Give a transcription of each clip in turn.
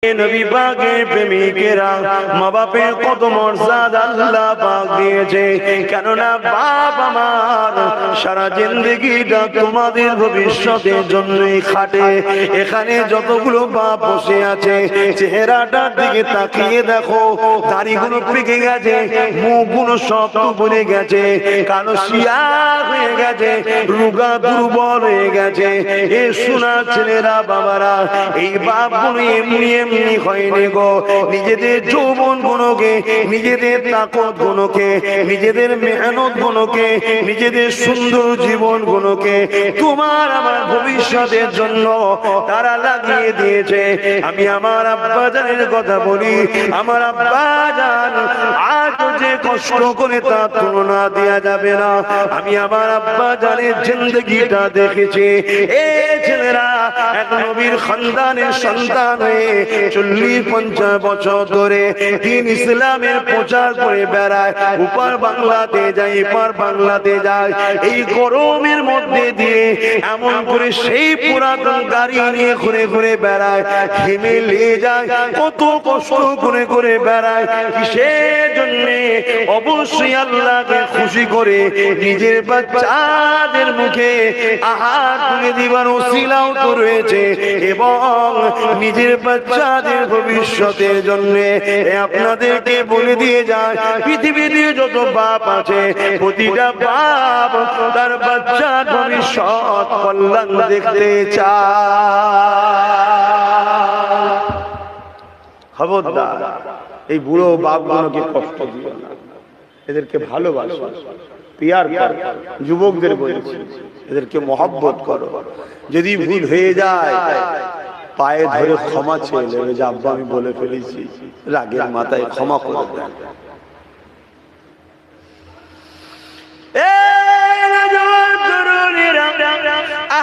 নবী পাকের প্রেমিকেরা মা বাপের কত মর্যাদা আল্লাহ পাক দিয়েছে, কেননা বাপ আমার সারা জিন্দেগিটা তোমাদের ভবিষ্যতের জন্যই খাটে। এখানে যতগুলো বাপ বসে আছে চেহারাটার দিকে তাকিয়ে দেখো, দাড়িগুলো পেকে গেছে, মুখগুলো সব বলে গেছে, কালো শিয়া হয়ে গেছে, রোগা দুর্বল হয়ে গেছে। এ শোনা ছেলেরা বাবারা, এই বাপগুলো এমনি এমনি হয়নি গো। নিজেদের যৌবন গুণকে, নিজেদের তাকত গুণকে, নিজেদের মেহনত গুণকে, নিজেদের সুন্দর জীবন গুণকে তোমার আমার ভবিষ্যতের জন্য তারা লাগিয়ে দিয়েছে। আমি আমার আব্বা জানের কথা বলি, আমার আব্বা জান আজ যে কষ্ট করে তার তুলনা দেওয়া যাবে না। আমি আমার আব্বা জানের জিন্দগিটা দেখেছি। এ ছেলেরা এক নবীর খানদানের সন্তান হয়ে 40-50 বছর ধরে দিন ইসলামের প্রচার করে বেড়ায়, উপর বাংলাতে যায়, এপার বাংলাতে যায়। এই গরমের মধ্যে দিয়ে এমন করে সেই পুরাতন গাড়ি নিয়ে ঘুরে ঘুরে বেড়ায়, ঘেমে নিয়ে যায়, কত কষ্ট করে করে বেড়ায়। কিসের জন্যে? অবশ্যই আল্লাহকে খুশি করে নিজের বাচ্চাদের মুখে আহার তুলে দিবার ওসিলাও তো রয়েছে, এবং নিজের বাচ্চাদের ভবিষ্যতের জন্য আপনাদেরকে বলে দিয়ে যায়, পৃথিবীতে যত বাপ আছে প্রতিটা বাপ তার বাচ্চার ভবিষ্যৎ কল্যাণ দেখতে চায়। খবরদার এই বুড়ো বাপগুলোকে কষ্ট দিও না, এদেরকে ভালোবাসো, পিয়ার করো। যুবকদের বলেছি এদেরকে মহব্বত করো। যদি ভুল হয়ে যায় পায়ে ধরে ক্ষমা চেয়ে নেবে, যে আব্বা আমি বলে ফেলেছি, রাগের মাথায় ক্ষমা করে দেন।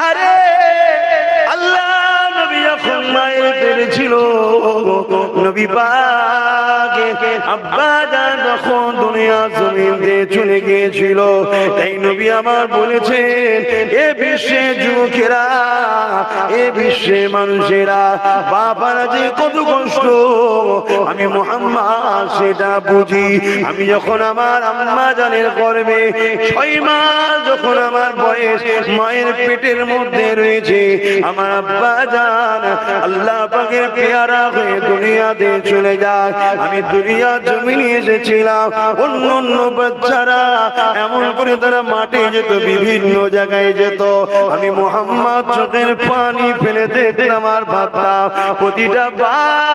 আরে আল্লাহ নবী যখন মায়ের পেটে ছিল, নবী পাকে আব্বা জান যখন দুনিয়া জমিন দিয়ে চলে গিয়েছিল, তাই নবী আমার বলেছেন, এ বিশ্বে যুবকেরা, এ বিশ্বে মানুষেরা বাবারা যে কত কষ্ট আমি মুহাম্মদ সেটা বুঝি। আমি যখন আমার আম্মা জানের গর্ভে 6 মাস যখন আমার বয়স মায়ের পেটের মধ্যে রয়েছে, আমার আব্বা জান আল্লাহ পাকের পেয়ারা হয়ে দুনিয়াতে চলে যায়। আমি দুনিয়া জমিনে এসেছিলাম, অন্য অন্য বাচ্চারা এমন করে তারা মাঠে যেত, বিভিন্ন জায়গায় যেত, আমি মুহাম্মদ চোখের পানি ফেলে দেখতাম আর ভাবতাম প্রতিটা